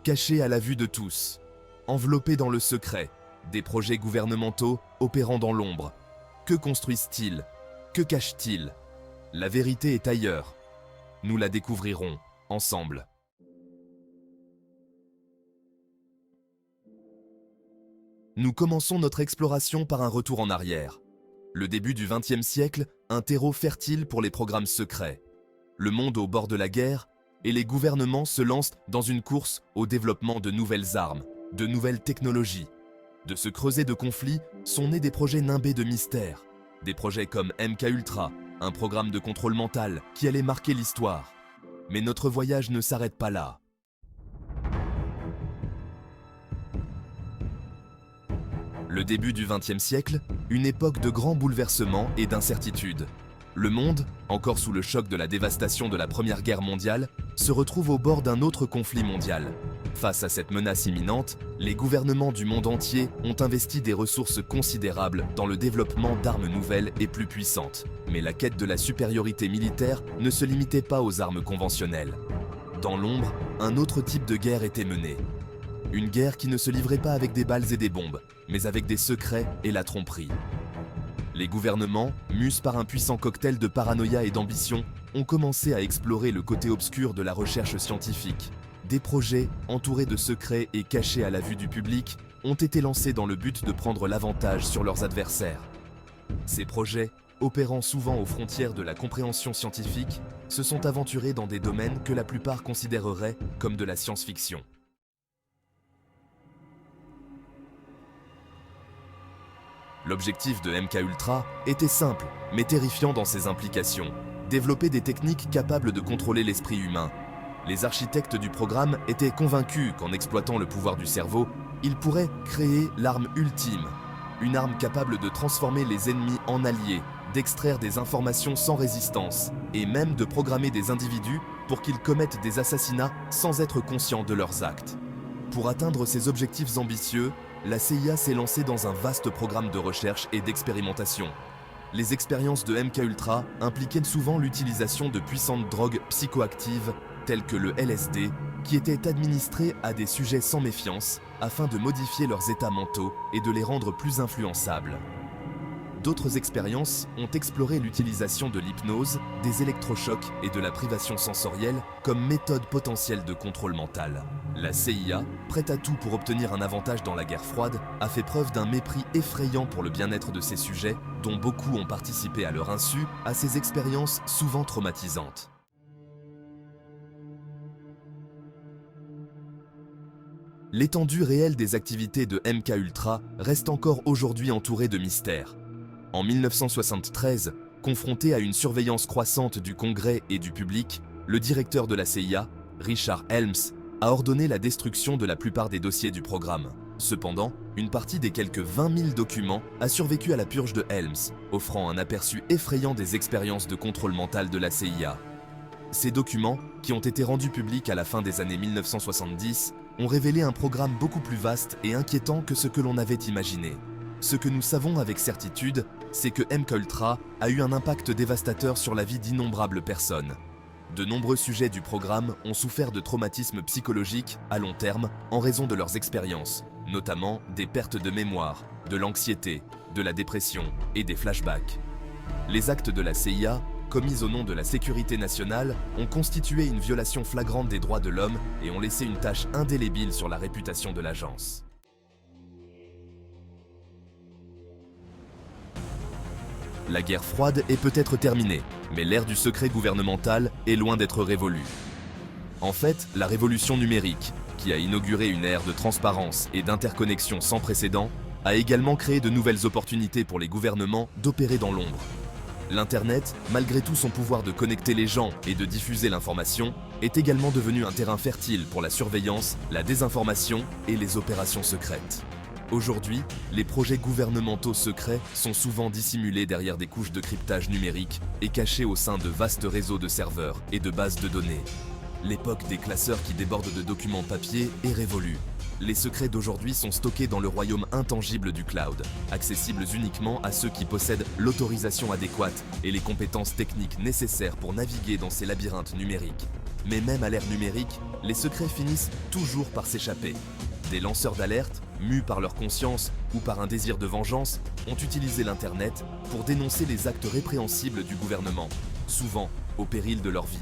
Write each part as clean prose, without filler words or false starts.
cachés à la vue de tous, enveloppés dans le secret, des projets gouvernementaux opérant dans l'ombre. Que construisent-ils? Que cachent-ils? La vérité est ailleurs. Nous la découvrirons ensemble. Nous commençons notre exploration par un retour en arrière. Le début du XXe siècle, un terreau fertile pour les programmes secrets. Le monde au bord de la guerre, et les gouvernements se lancent dans une course au développement de nouvelles armes, de nouvelles technologies. De ce creuset de conflits sont nés des projets nimbés de mystères. Des projets comme MKUltra, un programme de contrôle mental qui allait marquer l'histoire. Mais notre voyage ne s'arrête pas là. Le début du XXe siècle, une époque de grands bouleversements et d'incertitudes. Le monde, encore sous le choc de la dévastation de la Première Guerre mondiale, se retrouve au bord d'un autre conflit mondial. Face à cette menace imminente, les gouvernements du monde entier ont investi des ressources considérables dans le développement d'armes nouvelles et plus puissantes. Mais la quête de la supériorité militaire ne se limitait pas aux armes conventionnelles. Dans l'ombre, un autre type de guerre était mené. Une guerre qui ne se livrait pas avec des balles et des bombes, mais avec des secrets et la tromperie. Les gouvernements, mus par un puissant cocktail de paranoïa et d'ambition, ont commencé à explorer le côté obscur de la recherche scientifique. Des projets, entourés de secrets et cachés à la vue du public, ont été lancés dans le but de prendre l'avantage sur leurs adversaires. Ces projets, opérant souvent aux frontières de la compréhension scientifique, se sont aventurés dans des domaines que la plupart considéreraient comme de la science-fiction. L'objectif de MKUltra était simple, mais terrifiant dans ses implications. Développer des techniques capables de contrôler l'esprit humain. Les architectes du programme étaient convaincus qu'en exploitant le pouvoir du cerveau, ils pourraient créer l'arme ultime. Une arme capable de transformer les ennemis en alliés, d'extraire des informations sans résistance, et même de programmer des individus pour qu'ils commettent des assassinats sans être conscients de leurs actes. Pour atteindre ces objectifs ambitieux, la CIA s'est lancée dans un vaste programme de recherche et d'expérimentation. Les expériences de MKUltra impliquaient souvent l'utilisation de puissantes drogues psychoactives telles que le LSD, qui étaient administrées à des sujets sans méfiance afin de modifier leurs états mentaux et de les rendre plus influençables. D'autres expériences ont exploré l'utilisation de l'hypnose, des électrochocs et de la privation sensorielle comme méthode potentielle de contrôle mental. La CIA, prête à tout pour obtenir un avantage dans la guerre froide, a fait preuve d'un mépris effrayant pour le bien-être de ses sujets, dont beaucoup ont participé à leur insu à ces expériences souvent traumatisantes. L'étendue réelle des activités de MKUltra reste encore aujourd'hui entourée de mystères. En 1973, confronté à une surveillance croissante du Congrès et du public, le directeur de la CIA, Richard Helms, a ordonné la destruction de la plupart des dossiers du programme. Cependant, une partie des quelques 20 000 documents a survécu à la purge de Helms, offrant un aperçu effrayant des expériences de contrôle mental de la CIA. Ces documents, qui ont été rendus publics à la fin des années 1970, ont révélé un programme beaucoup plus vaste et inquiétant que ce que l'on avait imaginé. Ce que nous savons avec certitude, c'est que MKUltra a eu un impact dévastateur sur la vie d'innombrables personnes. De nombreux sujets du programme ont souffert de traumatismes psychologiques à long terme en raison de leurs expériences, notamment des pertes de mémoire, de l'anxiété, de la dépression et des flashbacks. Les actes de la CIA, commis au nom de la sécurité nationale, ont constitué une violation flagrante des droits de l'homme et ont laissé une tache indélébile sur la réputation de l'agence. La guerre froide est peut-être terminée, mais l'ère du secret gouvernemental est loin d'être révolue. En fait, la révolution numérique, qui a inauguré une ère de transparence et d'interconnexion sans précédent, a également créé de nouvelles opportunités pour les gouvernements d'opérer dans l'ombre. L'Internet, malgré tout son pouvoir de connecter les gens et de diffuser l'information, est également devenu un terrain fertile pour la surveillance, la désinformation et les opérations secrètes. Aujourd'hui, les projets gouvernementaux secrets sont souvent dissimulés derrière des couches de cryptage numérique et cachés au sein de vastes réseaux de serveurs et de bases de données. L'époque des classeurs qui débordent de documents papier est révolue. Les secrets d'aujourd'hui sont stockés dans le royaume intangible du cloud, accessibles uniquement à ceux qui possèdent l'autorisation adéquate et les compétences techniques nécessaires pour naviguer dans ces labyrinthes numériques. Mais même à l'ère numérique, les secrets finissent toujours par s'échapper. Des lanceurs d'alerte, mus par leur conscience ou par un désir de vengeance, ont utilisé l'Internet pour dénoncer les actes répréhensibles du gouvernement, souvent au péril de leur vie.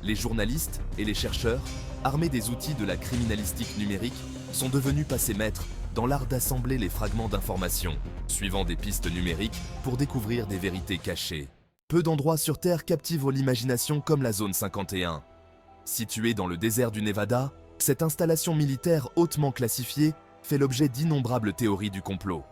Les journalistes et les chercheurs, armés des outils de la criminalistique numérique, sont devenus passés maîtres dans l'art d'assembler les fragments d'informations, suivant des pistes numériques pour découvrir des vérités cachées. Peu d'endroits sur Terre captivent l'imagination comme la zone 51. Située dans le désert du Nevada, cette installation militaire hautement classifiée fait l'objet d'innombrables théories du complot.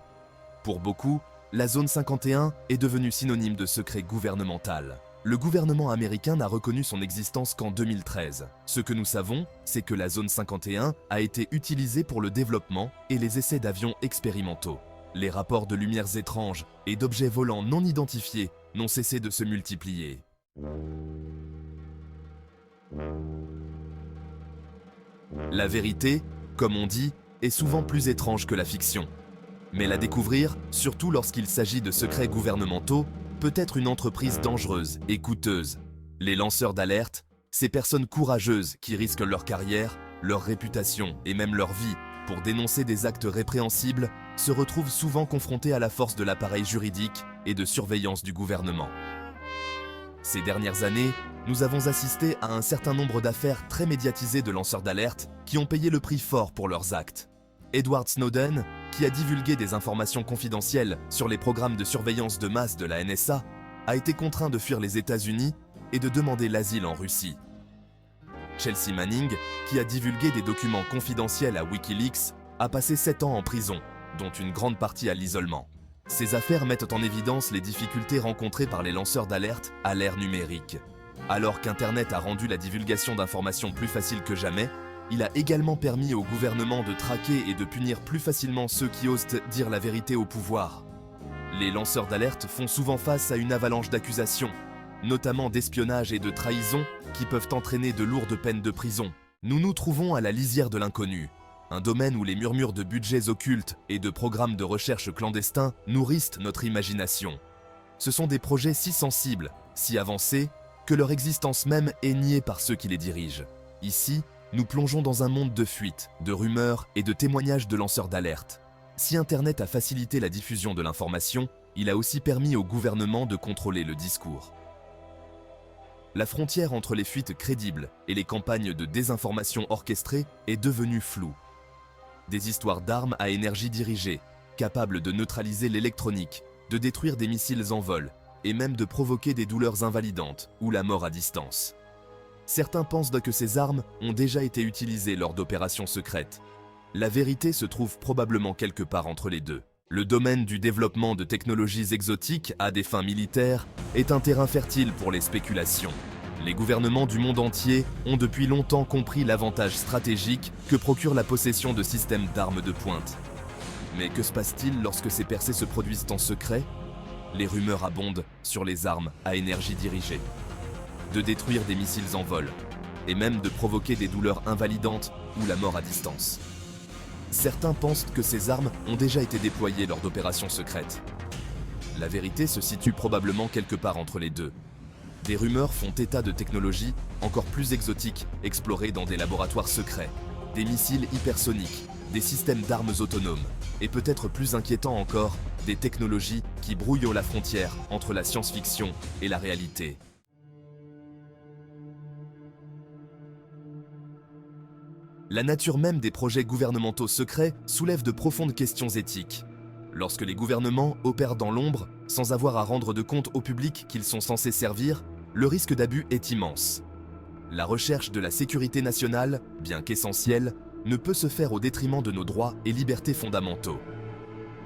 Pour beaucoup, la zone 51 est devenue synonyme de secret gouvernemental. Le gouvernement américain n'a reconnu son existence qu'en 2013. Ce que nous savons, c'est que la zone 51 a été utilisée pour le développement et les essais d'avions expérimentaux. Les rapports de lumières étranges et d'objets volants non identifiés n'ont cessé de se multiplier. La vérité, comme on dit, est souvent plus étrange que la fiction. Mais la découvrir, surtout lorsqu'il s'agit de secrets gouvernementaux, peut être une entreprise dangereuse et coûteuse. Les lanceurs d'alerte, ces personnes courageuses qui risquent leur carrière, leur réputation et même leur vie pour dénoncer des actes répréhensibles, se retrouvent souvent confrontés à la force de l'appareil juridique et de surveillance du gouvernement. Ces dernières années, nous avons assisté à un certain nombre d'affaires très médiatisées de lanceurs d'alerte qui ont payé le prix fort pour leurs actes. Edward Snowden, qui a divulgué des informations confidentielles sur les programmes de surveillance de masse de la NSA, a été contraint de fuir les États-Unis et de demander l'asile en Russie. Chelsea Manning, qui a divulgué des documents confidentiels à Wikileaks, a passé 7 ans en prison, dont une grande partie à l'isolement. Ces affaires mettent en évidence les difficultés rencontrées par les lanceurs d'alerte à l'ère numérique. Alors qu'Internet a rendu la divulgation d'informations plus facile que jamais, il a également permis au gouvernement de traquer et de punir plus facilement ceux qui osent dire la vérité au pouvoir. Les lanceurs d'alerte font souvent face à une avalanche d'accusations, notamment d'espionnage et de trahison, qui peuvent entraîner de lourdes peines de prison. Nous nous trouvons à la lisière de l'inconnu, un domaine où les murmures de budgets occultes et de programmes de recherche clandestins nourrissent notre imagination. Ce sont des projets si sensibles, si avancés, que leur existence même est niée par ceux qui les dirigent. Ici, nous plongeons dans un monde de fuites, de rumeurs et de témoignages de lanceurs d'alerte. Si Internet a facilité la diffusion de l'information, il a aussi permis au gouvernement de contrôler le discours. La frontière entre les fuites crédibles et les campagnes de désinformation orchestrées est devenue floue. Des histoires d'armes à énergie dirigée, capables de neutraliser l'électronique, de détruire des missiles en vol, et même de provoquer des douleurs invalidantes ou la mort à distance. Certains pensent que ces armes ont déjà été utilisées lors d'opérations secrètes. La vérité se trouve probablement quelque part entre les deux. Le domaine du développement de technologies exotiques à des fins militaires est un terrain fertile pour les spéculations. Les gouvernements du monde entier ont depuis longtemps compris l'avantage stratégique que procure la possession de systèmes d'armes de pointe. Mais que se passe-t-il lorsque ces percées se produisent en secret ? Les rumeurs abondent sur les armes à énergie dirigée. De détruire des missiles en vol, et même de provoquer des douleurs invalidantes ou la mort à distance. Certains pensent que ces armes ont déjà été déployées lors d'opérations secrètes. La vérité se situe probablement quelque part entre les deux. Des rumeurs font état de technologies encore plus exotiques explorées dans des laboratoires secrets, des missiles hypersoniques, des systèmes d'armes autonomes, et peut-être plus inquiétant encore, des technologies qui brouillent la frontière entre la science-fiction et la réalité. La nature même des projets gouvernementaux secrets soulève de profondes questions éthiques. Lorsque les gouvernements opèrent dans l'ombre, sans avoir à rendre de compte au public qu'ils sont censés servir, le risque d'abus est immense. La recherche de la sécurité nationale, bien qu'essentielle, ne peut se faire au détriment de nos droits et libertés fondamentaux.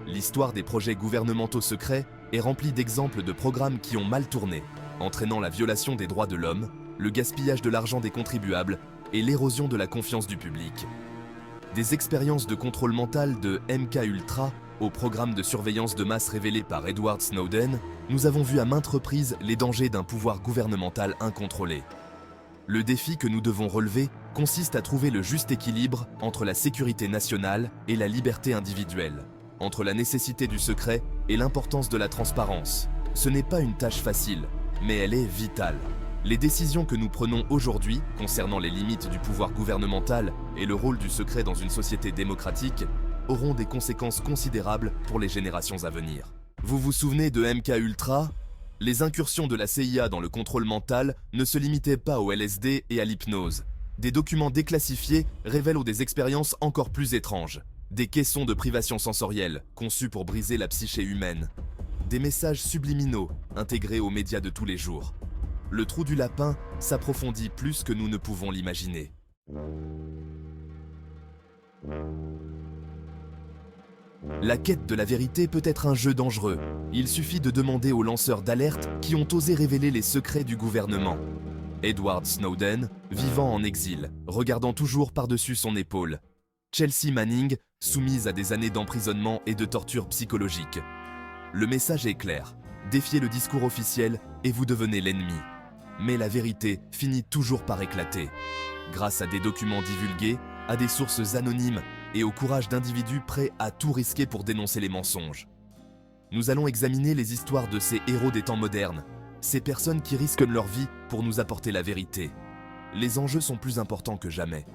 L'histoire des projets gouvernementaux secrets est remplie d'exemples de programmes qui ont mal tourné, entraînant la violation des droits de l'homme, le gaspillage de l'argent des contribuables et l'érosion de la confiance du public. Des expériences de contrôle mental de MKUltra au programme de surveillance de masse révélé par Edward Snowden, nous avons vu à maintes reprises les dangers d'un pouvoir gouvernemental incontrôlé. Le défi que nous devons relever consiste à trouver le juste équilibre entre la sécurité nationale et la liberté individuelle, entre la nécessité du secret et l'importance de la transparence. Ce n'est pas une tâche facile, mais elle est vitale. Les décisions que nous prenons aujourd'hui concernant les limites du pouvoir gouvernemental et le rôle du secret dans une société démocratique auront des conséquences considérables pour les générations à venir. Vous vous souvenez de MKUltra ? Les incursions de la CIA dans le contrôle mental ne se limitaient pas au LSD et à l'hypnose. Des documents déclassifiés révèlent des expériences encore plus étranges. Des caissons de privation sensorielle conçus pour briser la psyché humaine. Des messages subliminaux intégrés aux médias de tous les jours. Le trou du lapin s'approfondit plus que nous ne pouvons l'imaginer. La quête de la vérité peut être un jeu dangereux. Il suffit de demander aux lanceurs d'alerte qui ont osé révéler les secrets du gouvernement. Edward Snowden, vivant en exil, regardant toujours par-dessus son épaule. Chelsea Manning, soumise à des années d'emprisonnement et de torture psychologique. Le message est clair. Défiez le discours officiel et vous devenez l'ennemi. Mais la vérité finit toujours par éclater. Grâce à des documents divulgués, à des sources anonymes et au courage d'individus prêts à tout risquer pour dénoncer les mensonges. Nous allons examiner les histoires de ces héros des temps modernes, ces personnes qui risquent leur vie pour nous apporter la vérité. Les enjeux sont plus importants que jamais.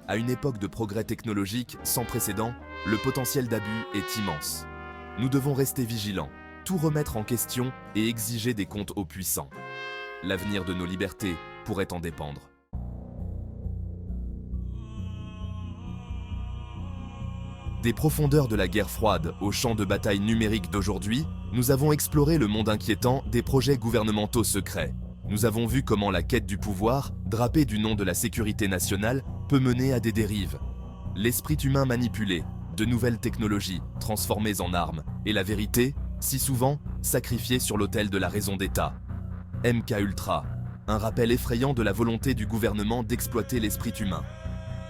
À une époque de progrès technologique sans précédent, le potentiel d'abus est immense. Nous devons rester vigilants, tout remettre en question et exiger des comptes aux puissants. L'avenir de nos libertés pourrait en dépendre. Des profondeurs de la guerre froide au champ de bataille numérique d'aujourd'hui, nous avons exploré le monde inquiétant des projets gouvernementaux secrets. Nous avons vu comment la quête du pouvoir, drapée du nom de la sécurité nationale, peut mener à des dérives. L'esprit humain manipulé, de nouvelles technologies transformées en armes, et la vérité, si souvent, sacrifiée sur l'autel de la raison d'État. MKUltra, un rappel effrayant de la volonté du gouvernement d'exploiter l'esprit humain.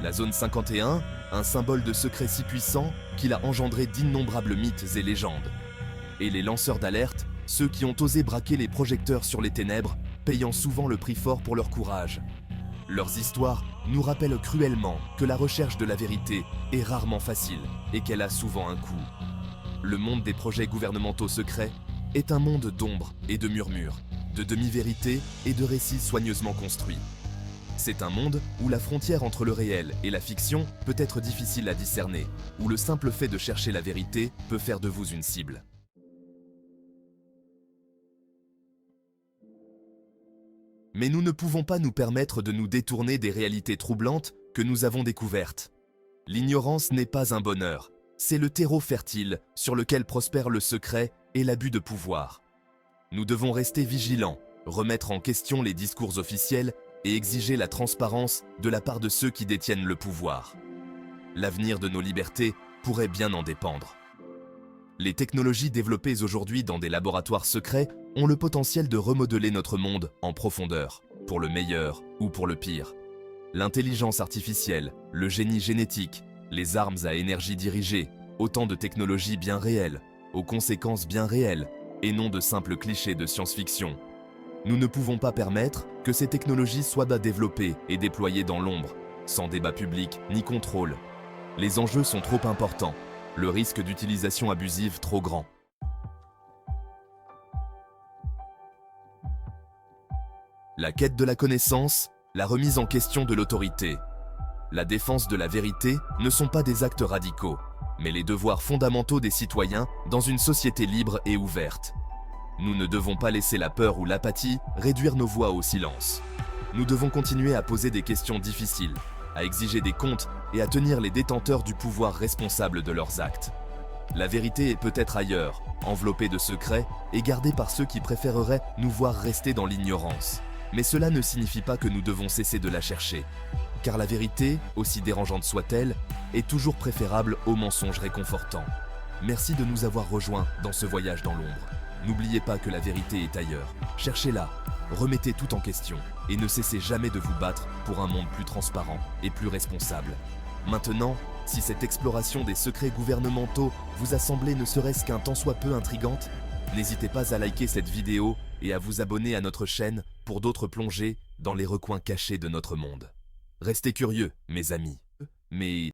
La zone 51, un symbole de secret si puissant qu'il a engendré d'innombrables mythes et légendes. Et les lanceurs d'alerte, ceux qui ont osé braquer les projecteurs sur les ténèbres, payant souvent le prix fort pour leur courage. Leurs histoires nous rappellent cruellement que la recherche de la vérité est rarement facile et qu'elle a souvent un coût. Le monde des projets gouvernementaux secrets est un monde d'ombres et de murmures, de demi-vérités et de récits soigneusement construits. C'est un monde où la frontière entre le réel et la fiction peut être difficile à discerner, où le simple fait de chercher la vérité peut faire de vous une cible. Mais nous ne pouvons pas nous permettre de nous détourner des réalités troublantes que nous avons découvertes. L'ignorance n'est pas un bonheur, c'est le terreau fertile sur lequel prospère le secret et l'abus de pouvoir. Nous devons rester vigilants, remettre en question les discours officiels et exiger la transparence de la part de ceux qui détiennent le pouvoir. L'avenir de nos libertés pourrait bien en dépendre. Les technologies développées aujourd'hui dans des laboratoires secrets ont le potentiel de remodeler notre monde en profondeur, pour le meilleur ou pour le pire. L'intelligence artificielle, le génie génétique, les armes à énergie dirigée, autant de technologies bien réelles, aux conséquences bien réelles, et non de simples clichés de science-fiction. Nous ne pouvons pas permettre que ces technologies soient développées et déployées dans l'ombre, sans débat public ni contrôle. Les enjeux sont trop importants, le risque d'utilisation abusive trop grand. La quête de la connaissance, la remise en question de l'autorité, la défense de la vérité ne sont pas des actes radicaux, mais les devoirs fondamentaux des citoyens dans une société libre et ouverte. Nous ne devons pas laisser la peur ou l'apathie réduire nos voix au silence. Nous devons continuer à poser des questions difficiles, à exiger des comptes et à tenir les détenteurs du pouvoir responsables de leurs actes. La vérité est peut-être ailleurs, enveloppée de secrets et gardée par ceux qui préféreraient nous voir rester dans l'ignorance. Mais cela ne signifie pas que nous devons cesser de la chercher. Car la vérité, aussi dérangeante soit-elle, est toujours préférable aux mensonges réconfortants. Merci de nous avoir rejoints dans ce voyage dans l'ombre. N'oubliez pas que la vérité est ailleurs. Cherchez-la, remettez tout en question et ne cessez jamais de vous battre pour un monde plus transparent et plus responsable. Maintenant, si cette exploration des secrets gouvernementaux vous a semblé ne serait-ce qu'un tant soit peu intrigante, n'hésitez pas à liker cette vidéo et à vous abonner à notre chaîne pour d'autres plongées dans les recoins cachés de notre monde. Restez curieux, mes amis. Mais